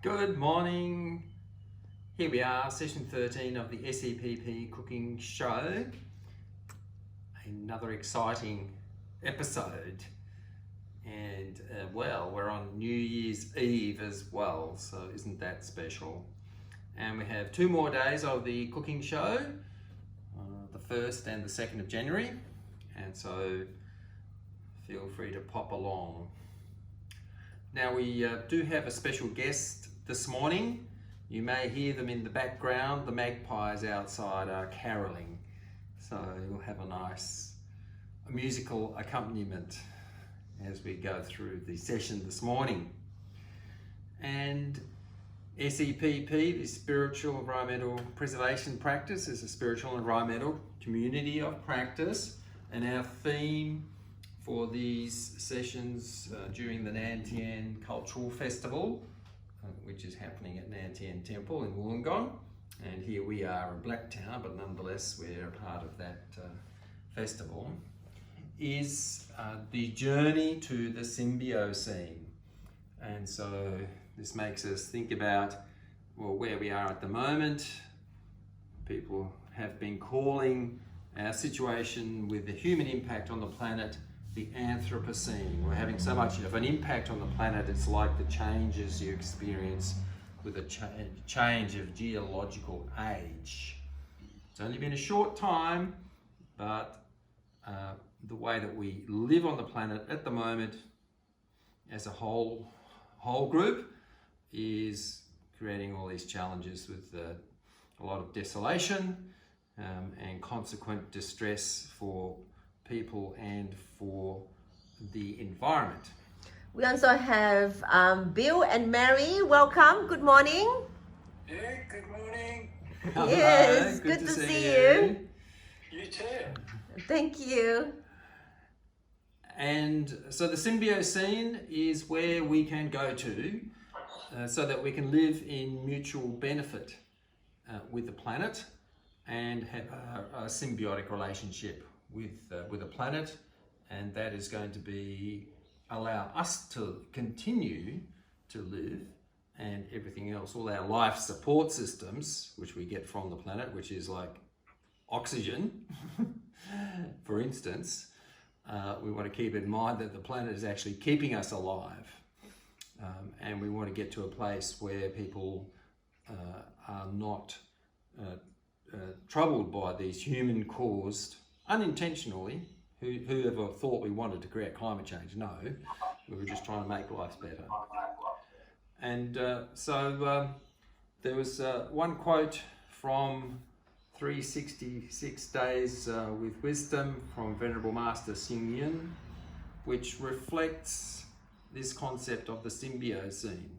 Good morning. Here we are, session 13 of the SEPP Cooking Show. Another exciting episode. And well, we're on New Year's Eve as well, so isn't that special? And we have 2 more days of the cooking show, the 1st and the 2nd of January. And so feel free to pop along. Now we do have a special guest this morning. You may hear them in the background. The magpies outside are caroling. So you'll have a nice musical accompaniment as we go through the session this morning. And SEPP, the Spiritual Environmental Preservation Practice, is a spiritual environmental community of practice. And our theme for these sessions during the Nantian Cultural Festival, which is happening at Nantian Temple in Wollongong. And here we are in Blacktown, but nonetheless we're a part of that festival, is the journey to the Symbiocene. And so this makes us think about, well, where we are at the moment. People have been calling our situation with the human impact on the planet the Anthropocene. We're having so much of an impact on the planet, it's like the changes you experience with a change of geological age. It's only been a short time, but the way that we live on the planet at the moment as a whole group is creating all these challenges with a lot of desolation and consequent distress for people and for the environment. We also have Bill and Mary. Welcome. Good morning. Yeah, good morning. Yes, good to see you. You too. Thank you. And so the Symbiocene is where we can go to so that we can live in mutual benefit with the planet and have a symbiotic relationship with the planet, and that is going to be allow us to continue to live, and everything else, all our life support systems which we get from the planet, which is like oxygen for instance, we want to keep in mind that the planet is actually keeping us alive, and we want to get to a place where people are not troubled by these human-caused, unintentionally, whoever thought we wanted to create climate change? No, we were just trying to make life better. And so there was one quote from 366 Days with Wisdom from Venerable Master Hsing Yun, which reflects this concept of the Symbiocene.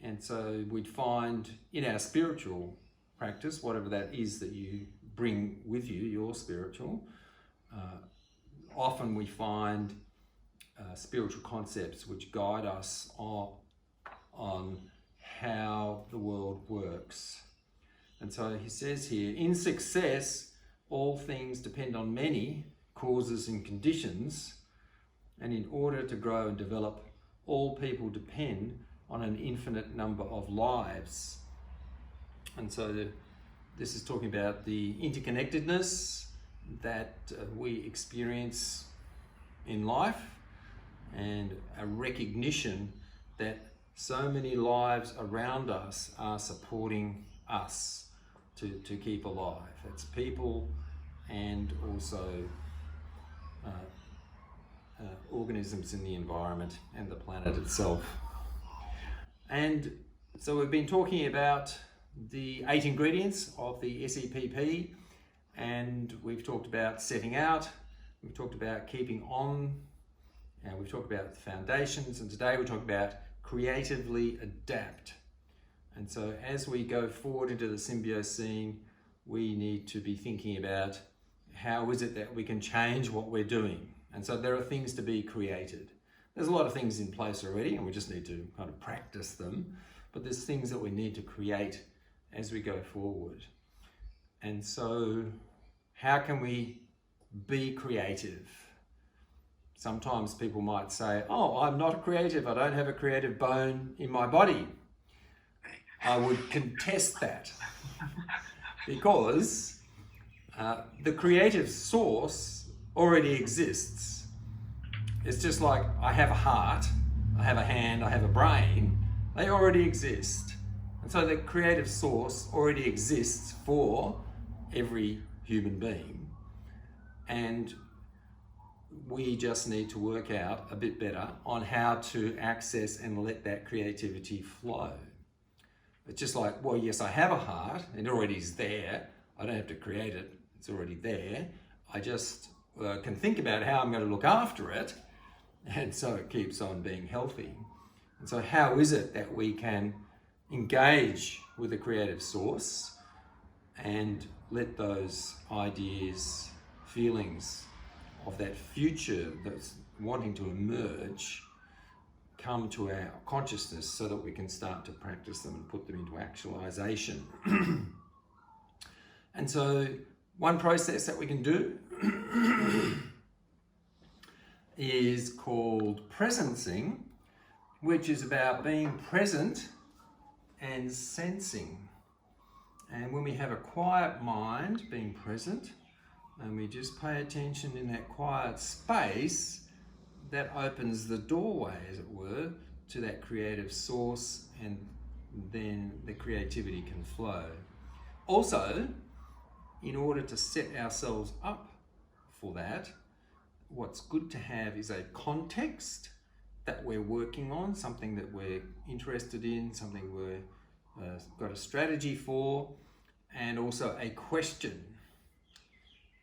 And so we'd find in our spiritual practice, whatever that is that you bring with you, your spiritual, often we find spiritual concepts which guide us on how the world works. And so he says here, in success, all things depend on many causes and conditions, and in order to grow and develop, all people depend on an infinite number of lives. And so this is talking about the interconnectedness that we experience in life, and a recognition that so many lives around us are supporting us to keep alive. It's people and also organisms in the environment and the planet itself. And so we've been talking about the 8 ingredients of the SEPP, and we've talked about setting out, we've talked about keeping on, and we've talked about the foundations, and today we're talking about creatively adapt. And so as we go forward into the Symbiocene, we need to be thinking about how is it that we can change what we're doing. And so there are things to be created. There's a lot of things in place already, and we just need to kind of practice them, but there's things that we need to create as we go forward. And so how can we be creative? Sometimes people might say, oh, I'm not creative, I don't have a creative bone in my body. I would contest that because the creative source already exists. It's just like I have a heart, I have a hand, I have a brain. They already exist. And so the creative source already exists for every human being. And we just need to work out a bit better on how to access and let that creativity flow. It's just like, well, yes, I have a heart, it already is there. I don't have to create it, it's already there. I just can think about how I'm going to look after it, and so it keeps on being healthy. And so how is it that we can engage with the creative source and let those ideas, feelings of that future that's wanting to emerge come to our consciousness so that we can start to practice them and put them into actualization. And so one process that we can do is called presencing, which is about being present and sensing. And when we have a quiet mind, being present, and we just pay attention in that quiet space, that opens the doorway, as it were, to that creative source, and then the creativity can flow. Also, in order to set ourselves up for that, what's good to have is a context that we're working on, something that we're interested in, something we're got a strategy for, and also a question.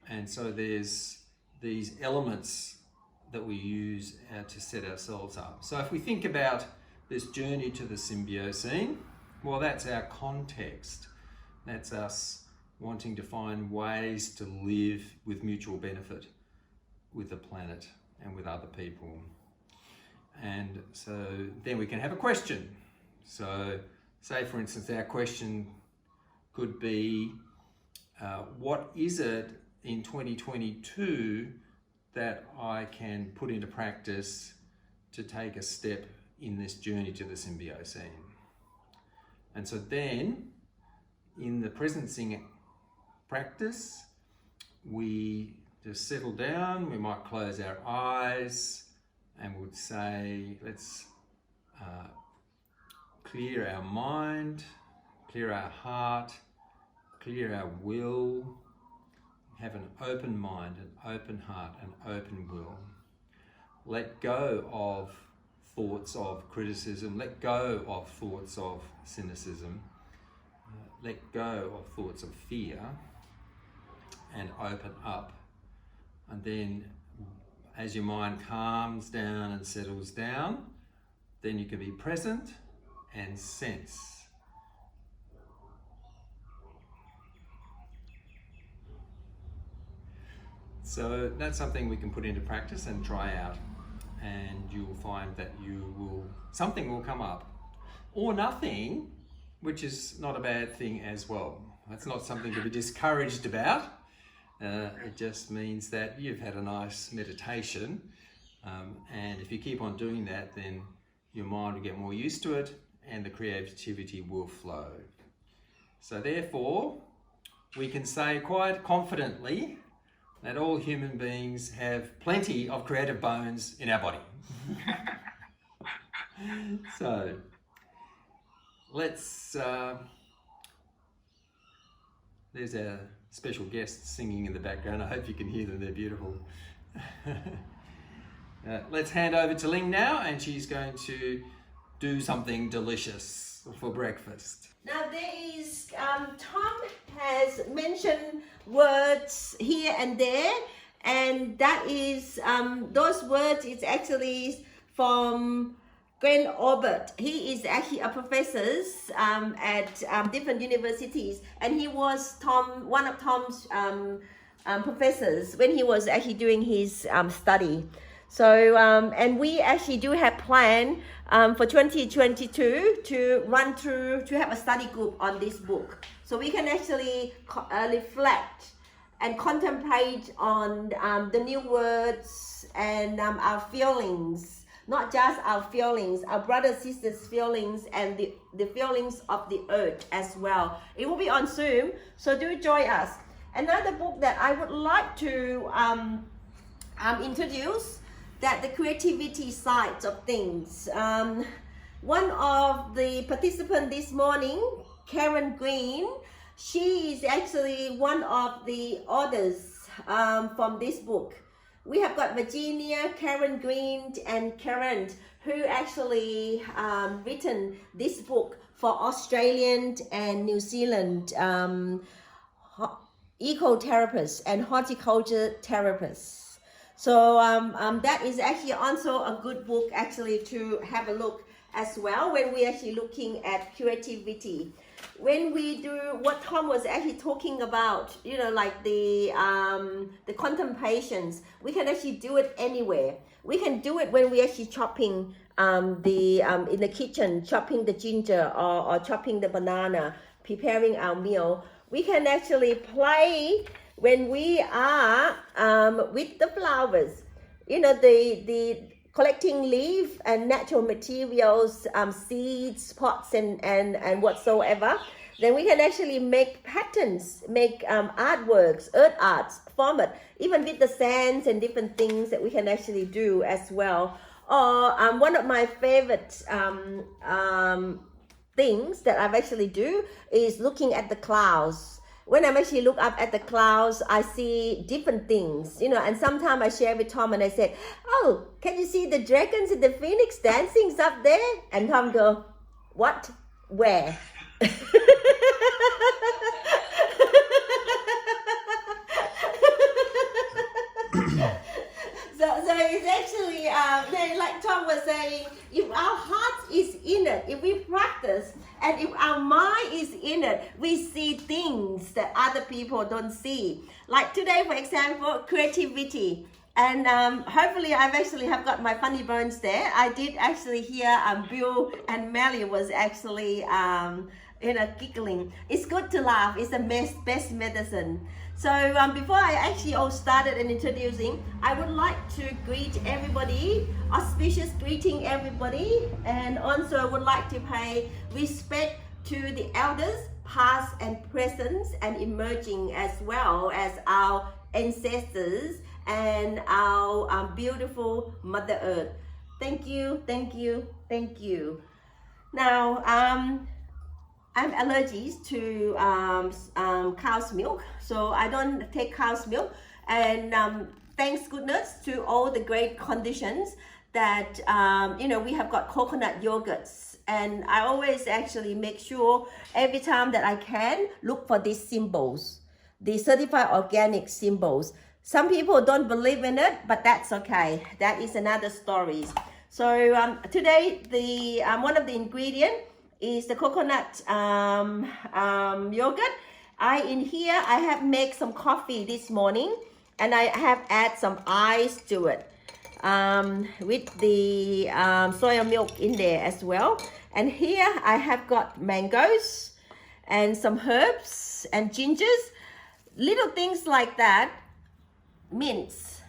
And so there's these elements that we use to set ourselves up. So if we think about this journey to the Symbiocene, well, that's our context. That's us wanting to find ways to live with mutual benefit with the planet and with other people. And so then we can have a question. So say, for instance, our question could be, what is it in 2022 that I can put into practice to take a step in this journey to the Symbiocene? And so then, in the presencing practice, we just settle down, we might close our eyes, and would say, let's clear our mind, clear our heart, clear our will, have an open mind, an open heart, an open will. Let go of thoughts of criticism, let go of thoughts of cynicism, let go of thoughts of fear, and open up. And then as your mind calms down and settles down, then you can be present and sense. So that's something we can put into practice and try out, and you'll find that something will come up, or nothing, which is not a bad thing as well. That's not something to be discouraged about. It just means that you've had a nice meditation, and if you keep on doing that, then your mind will get more used to it and the creativity will flow. So therefore, we can say quite confidently that all human beings have plenty of creative bones in our body. So let's, there's our special guests singing in the background. I hope you can hear them, they're beautiful. Let's hand over to Ling now, and she's going to do something delicious for breakfast. Now there is, Tom has mentioned words here and there, and that is, those words is actually from Glenn Albrecht. He is actually a professor at different universities, and he was one of Tom's professors when he was actually doing his study. So, and we actually do have plan for 2022 to have a study group on this book. So we can actually reflect and contemplate on the new words and our feelings not just our feelings, our brothers, sisters' feelings, and the feelings of the earth as well. It will be on Zoom, so do join us. Another book that I would like to introduce, that the creativity side of things. One of the participants this morning, Karen Green, she is actually one of the authors from this book. We have got Virginia, Karen Green, and Karen, who actually written this book for Australian and New Zealand ecotherapists and horticulture therapists. So that is actually also a good book actually to have a look as well when we're actually looking at creativity. When we do what Tom was actually talking about, you know, like the contemplations, we can actually do it anywhere. We can do it when we're actually chopping in the kitchen, chopping the ginger or chopping the banana, preparing our meal. We can actually play when we are with the flowers, you know, the collecting leaf and natural materials, seeds, pots, and whatsoever. Then we can actually make patterns, make artworks, earth arts, form it, even with the sands and different things that we can actually do as well. Or one of my favorite things that I've actually do is looking at the clouds. When I'm actually look up at the clouds, I see different things, you know, and sometimes I share with Tom and I said, oh, can you see the dragons and the phoenix dancing up there? And Tom go, what? Where? So it's actually, like Tom was saying, if our heart is in it, if we practice, and if our mind is in it, we see things that other people don't see. Like today, for example, creativity. And hopefully I've actually have got my funny bones there. I did actually hear Bill and Melly was actually giggling. It's good to laugh. It's the best medicine. So before I actually all started and introducing, I would like to greet everybody, auspicious greeting everybody, and also would like to pay respect to the elders, past and present and emerging, as well as our ancestors and our beautiful Mother Earth. Thank you, thank you, thank you. Now, I'm allergic to cow's milk, so I don't take cow's milk. And thanks goodness to all the great conditions that, we have got coconut yogurts. And I always actually make sure every time that I can look for these symbols, the certified organic symbols. Some people don't believe in it, but that's okay. That is another story. So today, the one of the ingredients is the coconut yogurt. In here I have made some coffee this morning, and I have add some ice to it with the soya milk in there as well. And here I have got mangoes and some herbs and gingers, little things like that, mints.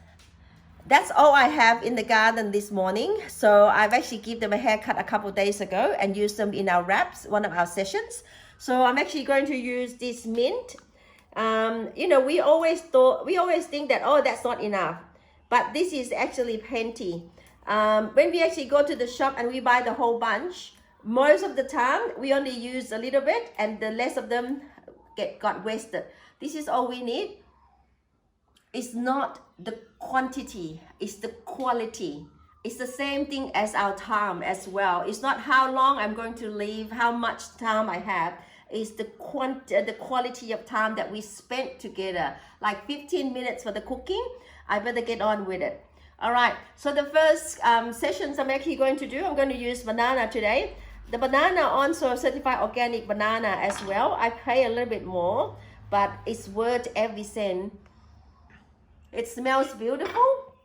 That's all I have in the garden this morning. So I've actually given them a haircut a couple of days ago and used them in our wraps, one of our sessions. So I'm actually going to use this mint. We always think that, oh, that's not enough, but this is actually plenty. When we actually go to the shop and we buy the whole bunch, most of the time we only use a little bit, and the rest of them got wasted. This is all we need. It's not the quantity, it's the quality. It's the same thing as our time as well. It's not how long I'm going to live, how much time I have. It's the quality of time that we spent together. Like 15 minutes for the cooking, I better get on with it. All right, so the first sessions I'm actually going to do, I'm going to use banana today. The banana also certified organic banana as well. I pay a little bit more, but it's worth every cent. It smells beautiful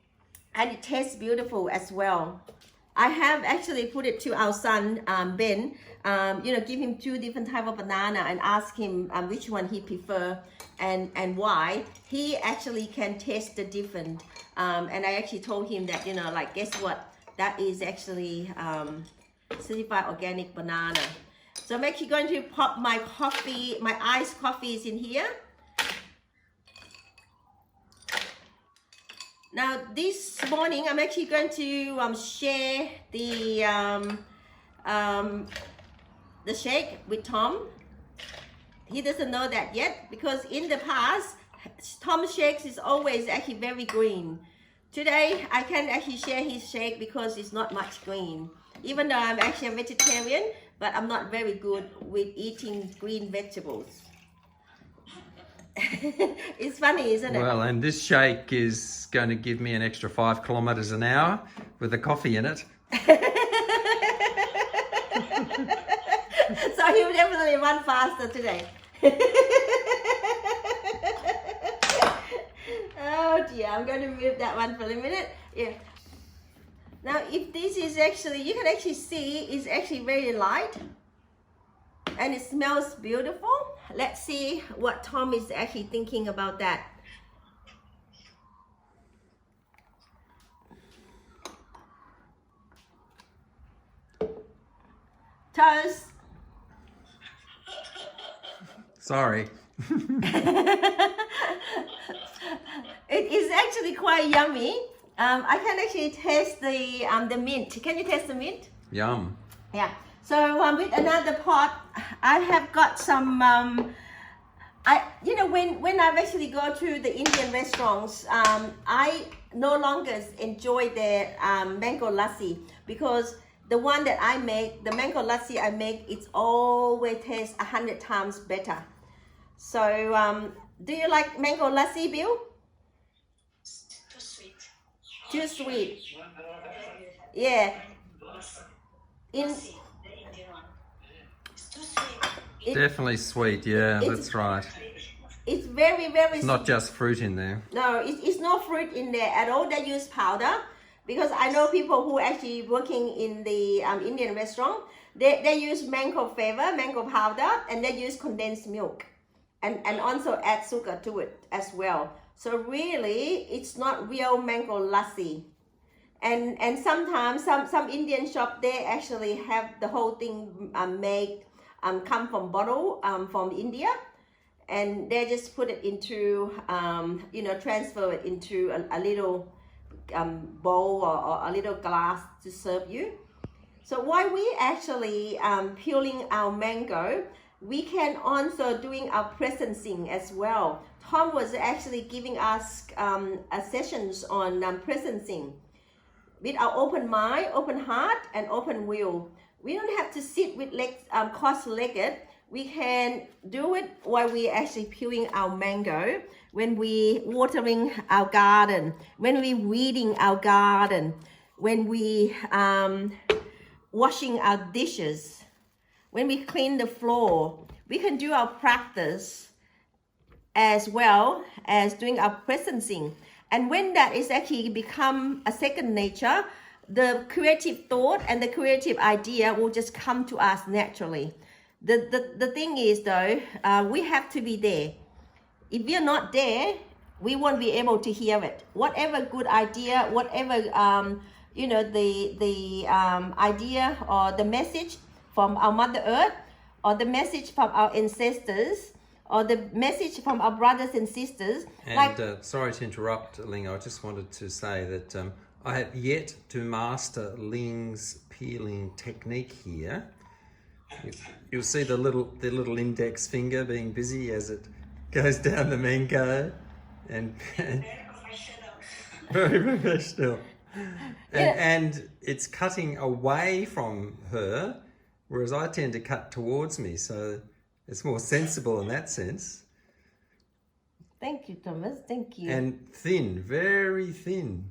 and it tastes beautiful as well. I have actually put it to our son, Ben, give him 2 different types of banana and ask him which one he prefer and why. He actually can taste the different. And I actually told him that, guess what? that is actually certified organic banana. So I'm actually going to pop my coffee, my iced coffees in here. Now this morning I'm actually going to share the shake with Tom. He doesn't know that yet because in the past Tom's shakes is always actually very green. Today I can actually share his shake because it's not much green. Even though I'm actually a vegetarian, but I'm not very good with eating green vegetables. It's funny, isn't it? Well, and this shake is going to give me an extra 5 kilometers an hour with the coffee in it. So he will definitely run faster today. Oh dear, I'm going to move that one for a minute. Yeah. Now, if this is actually, you can actually see it's actually very light and it smells beautiful. Let's see what Tom is actually thinking about that. Toast. Sorry. It is actually quite yummy. I can actually taste the mint. Can you taste the mint? Yum. Yeah. So with another pot, I have got some. When I actually go to the Indian restaurants, I no longer enjoy their mango lassi because the one that I make, the mango lassi I make, it's always tastes 100 times better. So do you like mango lassi, Bill? Too sweet. Too sweet. Yeah. In The Indian one. It's too sweet. Definitely sweet, yeah, that's right. It's very, very. It's not just fruit in there. No, it's no fruit in there at all. They use powder because I know people who actually working in the Indian restaurant. They use mango flavor, mango powder, and they use condensed milk, and also add sugar to it as well. So really, it's not real mango lassi. And sometimes some Indian shop they actually have the whole thing made come from bottle from India, and they just put it into transfer it into a little bowl or a little glass to serve you. So while we actually peeling our mango, we can also doing our presencing as well. Tom was actually giving us sessions on presencing. With our open mind, open heart, and open will. We don't have to sit with legs cross-legged. We can do it while we actually peeling our mango, when we watering our garden, when we weeding our garden, when we washing our dishes, when we clean the floor. We can do our practice as well as doing our presencing. And when that is actually become a second nature, the creative thought and the creative idea will just come to us naturally. The thing is though, we have to be there. If we are not there, we won't be able to hear it. Whatever good idea, whatever the idea or the message from our Mother Earth, or the message from our ancestors, or the message from our brothers and sisters. And sorry to interrupt, Ling. I just wanted to say that I have yet to master Ling's peeling technique here. You'll see the little index finger being busy as it goes down the mango, and very professional. And it's cutting away from her, whereas I tend to cut towards me, so it's more sensible in that sense. Thank you, Thomas. Thank you. And thin, very thin.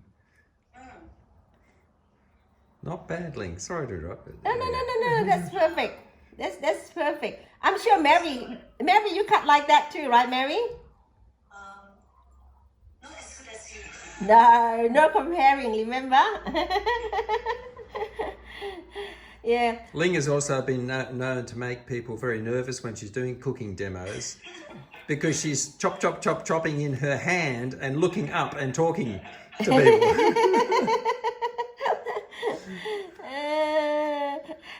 Not bad, Ling. Sorry to interrupt it. No. That's perfect. That's perfect. I'm sure Mary, you cut like that too, right, Mary? Not as good as you. No comparing. Remember? Yeah. Ling has also been known to make people very nervous when she's doing cooking demos, because she's chopping in her hand and looking up and talking to people.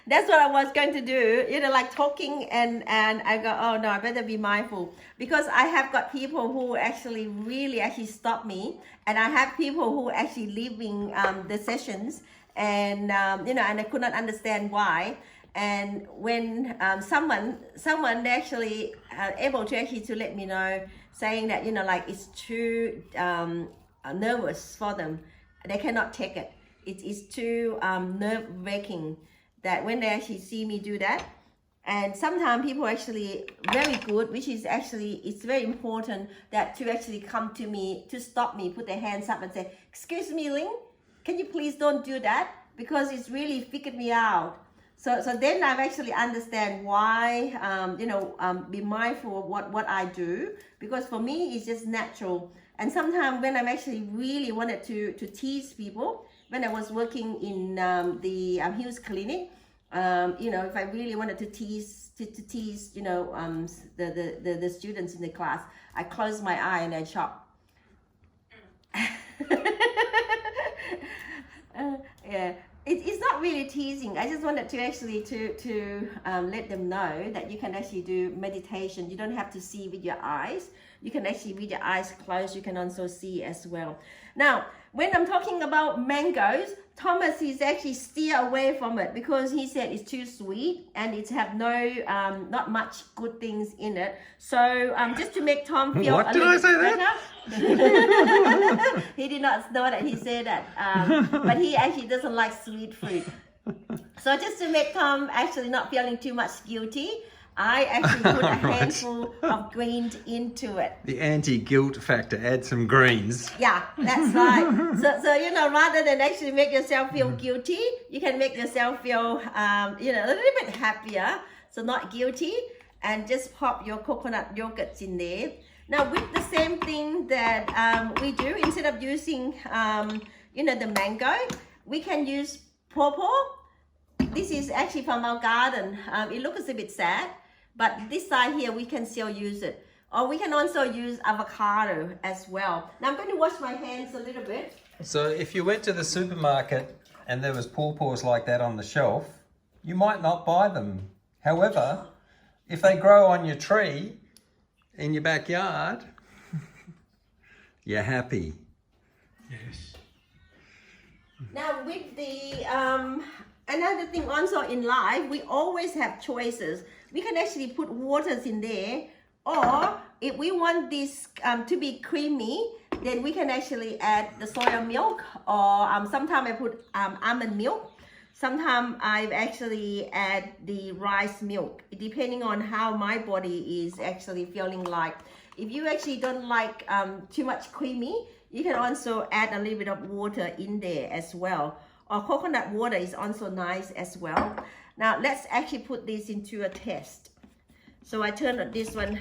That's what I was going to do, like talking and I go, oh no, I better be mindful, because I have got people who actually really stop me, and I have people who actually leaving the sessions, and and I could not understand why. And when someone actually able to actually to let me know, saying that like it's too nervous for them, they cannot take it. It is too nerve-wracking that when they actually see me do that. And sometimes people actually very good, which is actually, it's very important that to actually come to me, to stop me, put their hands up and say, excuse me, Ling, can you please don't do that? Because it's really figured me out. So then I've actually understand why, be mindful of what I do, because for me, it's just natural. And sometimes when I'm actually really wanted to tease people, when I was working in the Hughes Clinic, if I really wanted to tease, the students in the class, I close my eye and I chop. Yeah, it's not really teasing. I just wanted to actually to let them know that you can actually do meditation. You don't have to see with your eyes. You can actually, with your eyes closed, you can also see as well. Now, when I'm talking about mangoes, Thomas is actually steer away from it because he said it's too sweet and it's have no, not much good things in it. So just to make Tom feel What a did little I say bit that? better. He did not know that he said that, but he actually doesn't like sweet fruit. So just to make Tom actually not feeling too much guilty, I actually put a handful of greens into it. The anti-guilt factor, add some greens. Yeah, that's right. So rather than actually make yourself feel guilty, you can make yourself feel, a little bit happier. So not guilty, and just pop your coconut yogurts in there. Now with the same thing that we do, instead of using, the mango, we can use pawpaw. This is actually from our garden. It looks a bit sad, but this side here, we can still use it. Or we can also use avocado as well. Now I'm going to wash my hands a little bit. So if you went to the supermarket and there was pawpaws like that on the shelf, you might not buy them. However, if they grow on your tree in your backyard, you're happy. Yes. Now with the another thing also in life, we always have choices. We can actually put waters in there, or if we want this to be creamy, then we can actually add the soya milk, or sometimes I put almond milk. Sometimes I actually add the rice milk, depending on how my body is actually feeling like. If you actually don't like too much creamy, you can also add a little bit of water in there as well. Or coconut water is also nice as well. Now let's actually put this into a test. So I turn this one,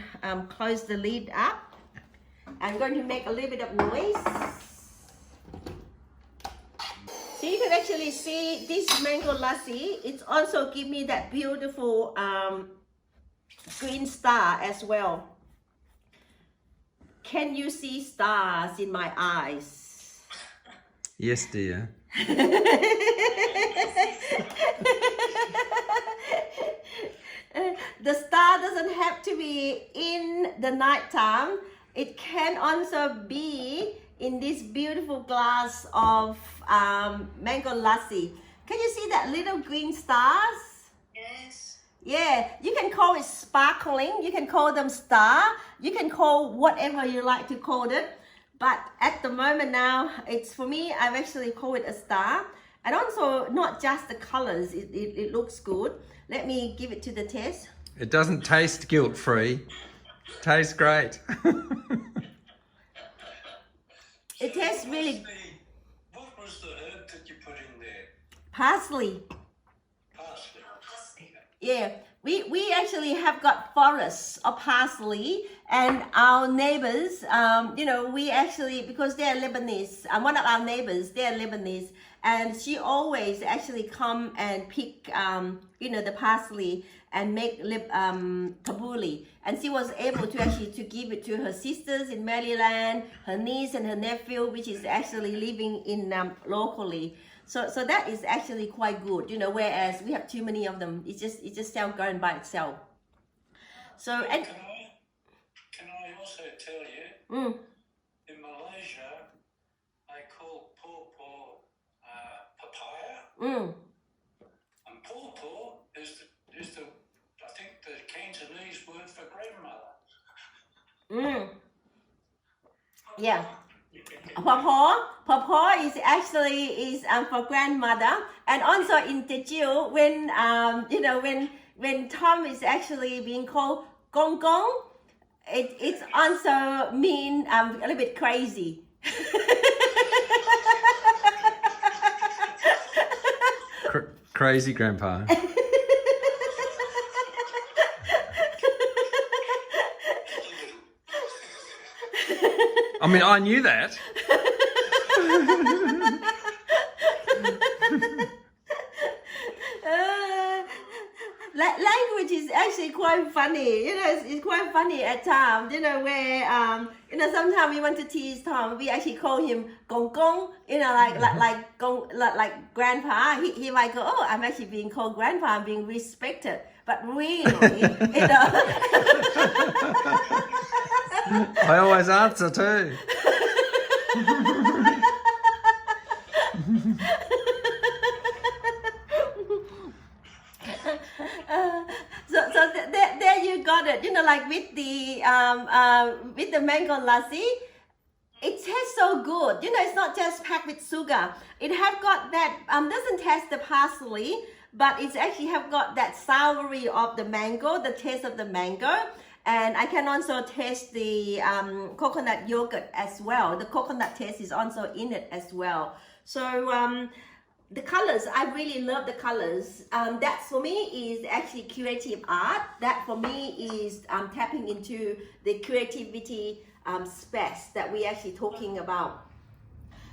close the lid up. I'm going to make a little bit of noise. So you can actually see this mango lassi. It's also give me that beautiful green star as well. Can you see stars in my eyes? Yes, dear. The star doesn't have to be in the night time. It can also be in this beautiful glass of mango lassi. Can you see that little green stars? Yes. Yeah, you can call it sparkling, you can call them star, you can call whatever you like to call it. But at the moment now, it's for me, I've actually called it a star. And also not just the colors, it looks good. Let me give it to the test. It doesn't taste guilt-free. Tastes great. It tastes really... What was the herb that you put in there? Parsley. Parsley. Yeah, we actually have got forests of parsley, and our neighbors, we actually, because they're Lebanese, one of our neighbors, they're Lebanese, and she always actually come and pick, the parsley and make tabbouleh, and she was able to actually to give it to her sisters in Maryland, her niece and her nephew, which is actually living in locally. So that is actually quite good, you know, whereas we have too many of them, it just sounds going by itself. So, and Can I also tell you, in Malaysia, they call pawpaw papaya, and pawpaw is the I think the Cantonese word for grandmother. Yeah. Pawpaw is actually for grandmother, and also in Teochew, when you know, when Tom is actually being called gong gong, it's also mean a little bit crazy. Crazy grandpa. I mean, I knew that. Language is actually quite funny, you know, it's quite funny at times, you know, where, you know, sometimes we want to tease Tom, we actually call him gong gong, you know, like grandpa, he might go, oh, I'm actually being called grandpa, I'm being respected, but really, you know. I always answer too. So there you got it. You know, like with the mango lassi, it tastes so good. You know, it's not just packed with sugar. It have got that doesn't taste the parsley, but it's actually have got that soury of the mango, the taste of the mango. And I can also taste the coconut yogurt as well. The coconut taste is also in it as well. So the colors, I really love the colors. That for me is actually creative art. That for me is tapping into the creativity space that we're actually talking about.